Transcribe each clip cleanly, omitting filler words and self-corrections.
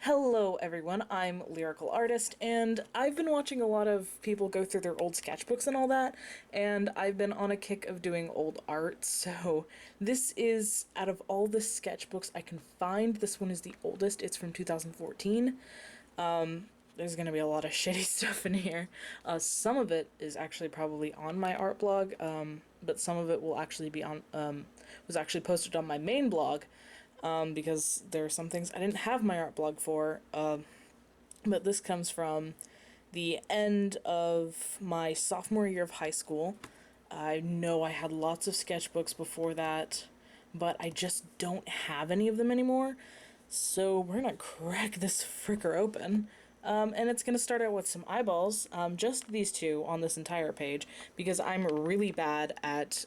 Hello everyone, I'm LyricalArtist, and I've been watching a lot of people go through their old sketchbooks and all that, and I've been on a kick of doing old art, so this is, out of all the sketchbooks I can find, this one is the oldest. It's from 2014. There's gonna be a lot of shitty stuff in here. Some of it is actually probably on my art blog, but some of it will actually be on, was actually posted on my main blog, because there are some things I didn't have my art blog for, but this comes from the end of my sophomore year of high school. I know I had lots of sketchbooks before that, but I just don't have any of them anymore, so we're gonna crack this fricker open. And it's gonna start out with some eyeballs, just these two on this entire page, because I'm really bad at,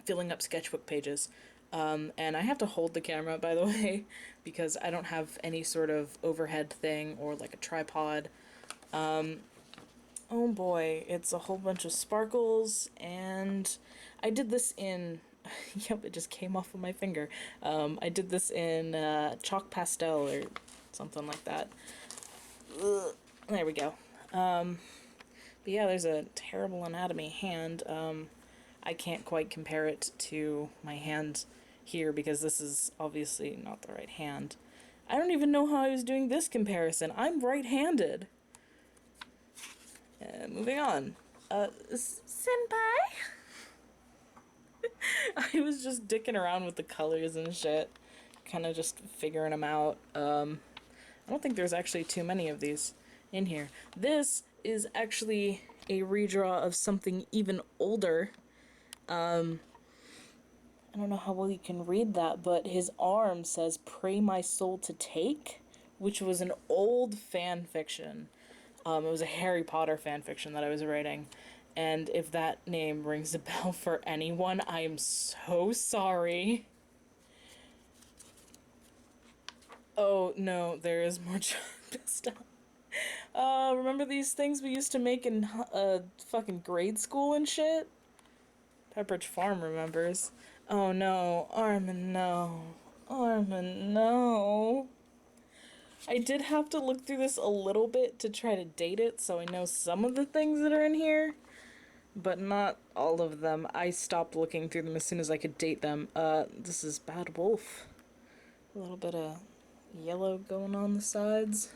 filling up sketchbook pages. And I have to hold the camera, by the way, because I don't have any sort of overhead thing or like a tripod. Oh boy, it's a whole bunch of sparkles, and I did this in, yep, it just came off of my finger. I did this in chalk pastel or something like that. Ugh, there we go. But yeah, there's a terrible anatomy hand. I can't quite compare it to my hand here because this is obviously not the right hand. I don't even know how I was doing this comparison. I'm right-handed. Moving on. Senpai? I was just dicking around with the colors and shit. Kind of just figuring them out. I don't think there's actually too many of these in here. This is actually a redraw of something even older. I don't know how well you can read that, but his arm says, "Pray my soul to take," which was an old fan fiction. It was a Harry Potter fan fiction that I was writing, and if that name rings a bell for anyone, I am so sorry. Oh, no, there is more stuff. Remember these things we used to make in, fucking grade school and shit? Pepperidge Farm remembers. Oh no, Armin, no. Armin, no. I did have to look through this a little bit to try to date it, so I know some of the things that are in here, but not all of them. I stopped looking through them as soon as I could date them. This is Bad Wolf. A little bit of yellow going on the sides.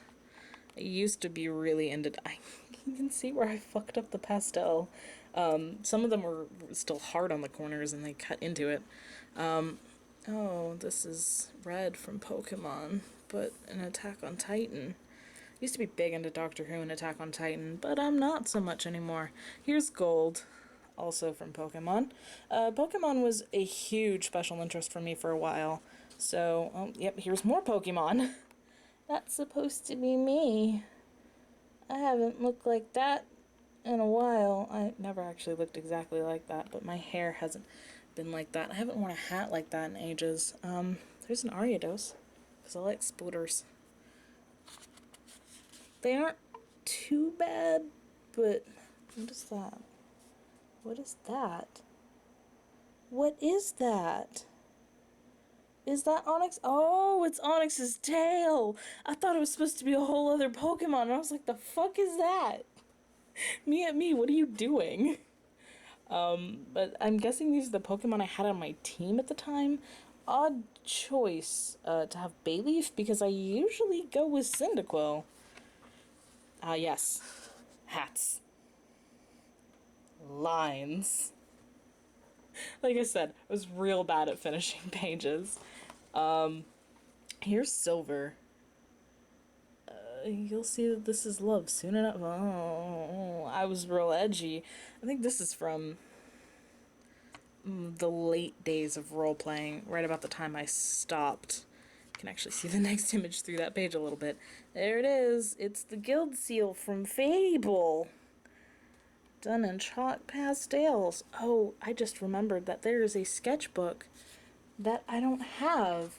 I used to be really into... You can see where I fucked up the pastel. Some of them were still hard on the corners and they cut into it. Oh, this is Red from Pokemon, but an Attack on Titan. I used to be big into Doctor Who and Attack on Titan, but I'm not so much anymore. Here's Gold, also from Pokemon. Pokemon was a huge special interest for me for a while, so, oh, yep, here's more Pokemon. That's supposed to be me. I haven't looked like that in a while. I never actually looked exactly like that, but my hair hasn't been like that. I haven't worn a hat like that in ages. There's an Ariados, because I like spooters. They aren't too bad, but what is that? What is that? What is that? Is that Onyx? Oh, it's Onyx's tail! I thought it was supposed to be a whole other Pokemon, and I was like, the fuck is that? Me, what are you doing? But I'm guessing these are the Pokemon I had on my team at the time. Odd choice, to have Bayleaf, because I usually go with Cyndaquil. Yes. Hats. Lines. Like I said, I was real bad at finishing pages. Here's Silver. You'll see that this is love soon enough. Oh, I was real edgy. I think this is from the late days of role-playing, right about the time I stopped. You can actually see the next image through that page a little bit. There it is. It's the Guild Seal from Fable. Done in chalk pastels. Oh, I just remembered that there is a sketchbook that I don't have,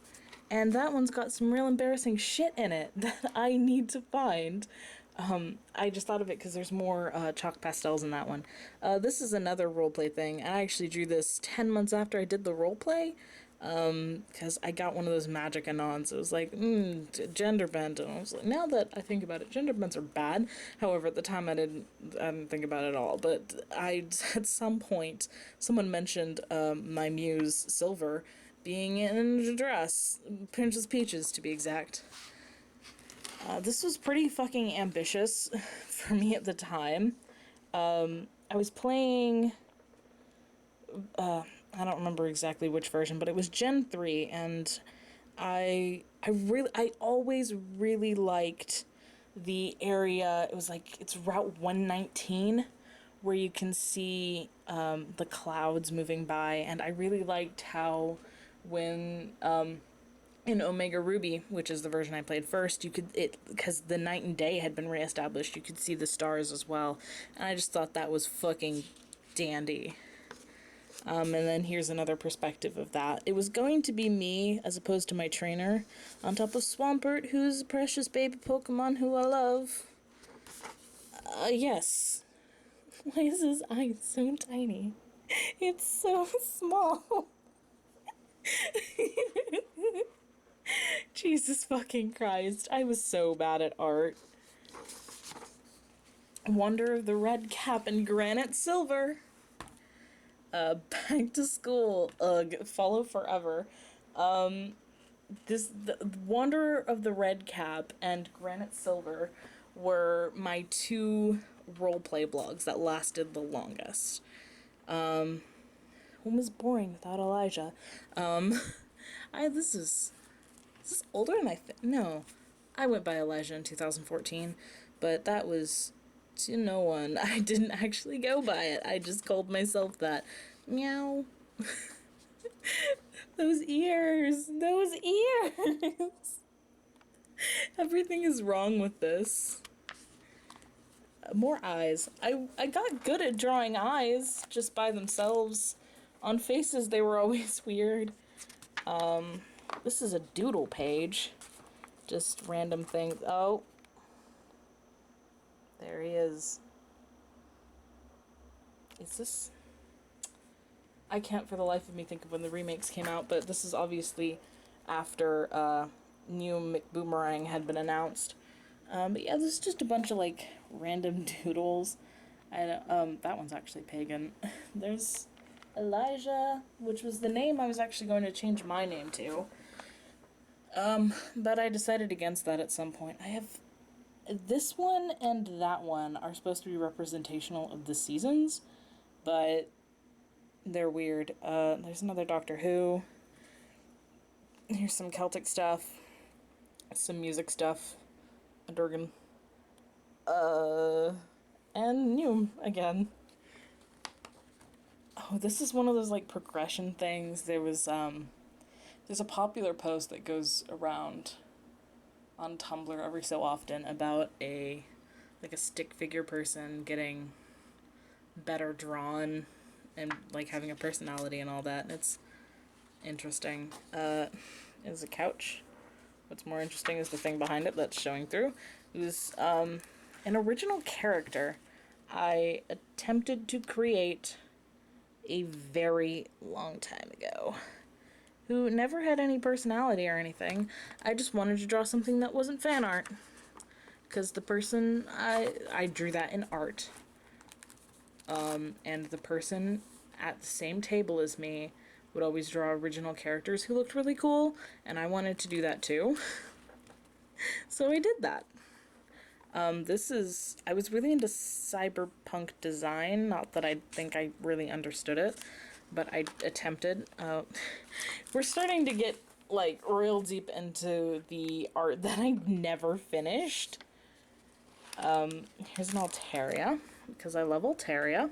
and that one's got some real embarrassing shit in it that I need to find. I just thought of it because there's more chalk pastels in that one. This is another roleplay thing, and I actually drew this 10 months after I did the roleplay. because I got one of those magic anons. It was like, gender bent, and I was like, now that I think about it, gender bents are bad. However, at the time I didn't think about it at all. But at some point, someone mentioned my muse Silver being in a dress, Princess Peaches to be exact. This was pretty fucking ambitious for me at the time. I was playing I don't remember exactly which version, but it was Gen 3, and I always really liked the area. It was like, it's Route 119, where you can see the clouds moving by, and I really liked how when in Omega Ruby, which is the version I played first, you could, because the night and day had been reestablished, you could see the stars as well, and I just thought that was fucking dandy. And then here's another perspective of that. It was going to be me, as opposed to my trainer, on top of Swampert, who's a precious baby Pokemon who I love. Yes. Why is his eye so tiny? It's so small. Jesus fucking Christ. I was so bad at art. Wonder of the Red Cap and Granite Silver. Back to school. Ugh, follow forever. The Wanderer of the Red Cap and Granite Silver were my two roleplay blogs that lasted the longest. One was boring without Elijah. This is older than I think. No, I went by Elijah in 2014, but that was to no one. I didn't actually go by it. I just called myself that. Meow. Those ears. Those ears. Everything is wrong with this. More eyes. I got good at drawing eyes just by themselves. On faces, they were always weird. This is a doodle page. Just random things. Oh. There he is. Is this... I can't for the life of me think of when the remakes came out, but this is obviously after new McBoomerang had been announced. But yeah, this is just a bunch of like random doodles. That one's actually pagan. There's Elijah, which was the name I was actually going to change my name to. But I decided against that at some point. I have this one and that one are supposed to be representational of the seasons, but they're weird. There's another Doctor Who. Here's some Celtic stuff. Some music stuff. A Durgan. And new again. Oh, this is one of those like progression things. There's a popular post that goes around on Tumblr every so often about a stick figure person getting better drawn and like having a personality and all that, and it's interesting. Is a couch. What's more interesting is the thing behind it that's showing through. It was an original character I attempted to create a very long time ago, who never had any personality or anything. I just wanted to draw something that wasn't fan art, because the person I drew that in art. And the person at the same table as me would always draw original characters who looked really cool, and I wanted to do that too. So I did that. I was really into cyberpunk design, not that I think I really understood it, but I attempted. We're starting to get, like, real deep into the art that I never finished. Here's an Altaria, because I love Altaria.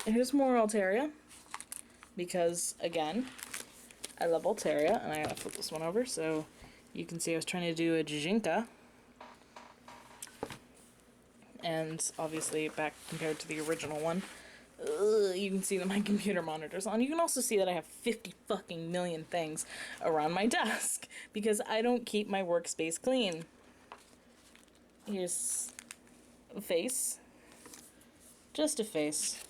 Here's more Altaria, because, again, I love Altaria, and I gotta flip this one over so you can see I was trying to do a Jijinka. And obviously back compared to the original one, you can see that my computer monitor's on. You can also see that I have 50 fucking million things around my desk because I don't keep my workspace clean. Here's a face. Just a face.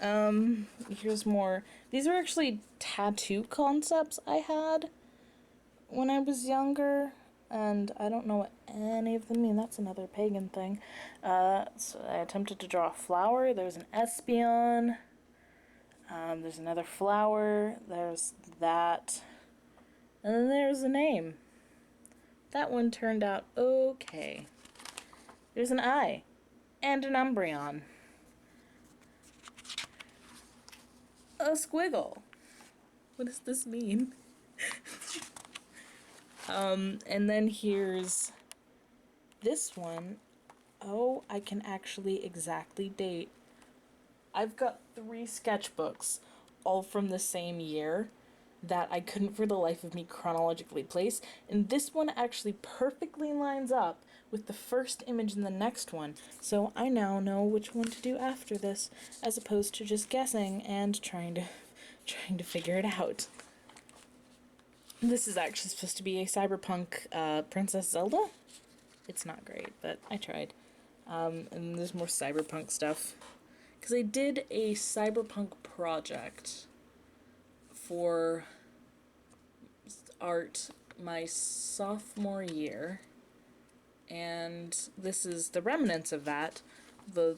Here's more. These are actually tattoo concepts I had when I was younger, and I don't know what any of them mean. That's another pagan thing. So I attempted to draw a flower. There's an espion. There's another flower. There's that. And then there's a name. That one turned out okay. There's an eye. And an Umbreon. A squiggle. What does this mean? And then here's this one. Oh, I can actually exactly date. I've got 3 sketchbooks, all from the same year, that I couldn't for the life of me chronologically place, and this one actually perfectly lines up with the first image in the next one, so I now know which one to do after this, as opposed to just guessing and trying to figure it out. This is actually supposed to be a cyberpunk Princess Zelda. It's not great, but I tried. And there's more cyberpunk stuff. Because I did a cyberpunk project for art my sophomore year, and this is the remnants of that, the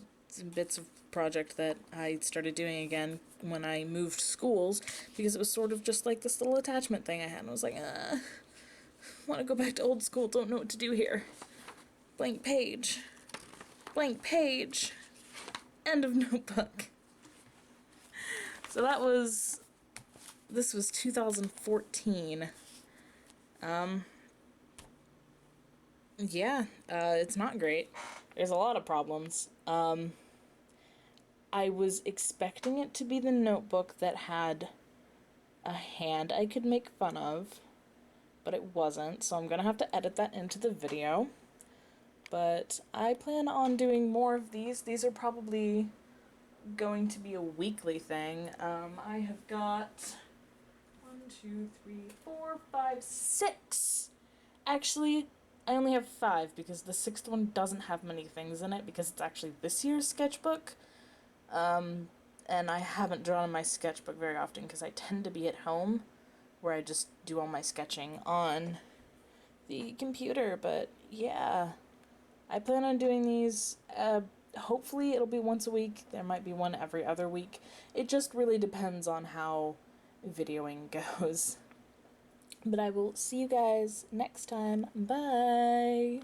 bits of project that I started doing again when I moved schools, because it was sort of just like this little attachment thing I had, and I was like, want to go back to old school, don't know what to do here. Blank page. Blank page. End of notebook. So this was 2014. Yeah, it's not great. There's a lot of problems. I was expecting it to be the notebook that had a hand I could make fun of, but it wasn't, so I'm gonna have to edit that into the video. But I plan on doing more of these. These are probably going to be a weekly thing. I have got 1, 2, 3, 4, 5, 6. Actually, I only have 5 because the 6th one doesn't have many things in it because it's actually this year's sketchbook. And I haven't drawn in my sketchbook very often because I tend to be at home where I just do all my sketching on the computer. But yeah, I plan on doing these. Hopefully it'll be once a week. There might be one every other week. It just really depends on how videoing goes. But I will see you guys next time. Bye!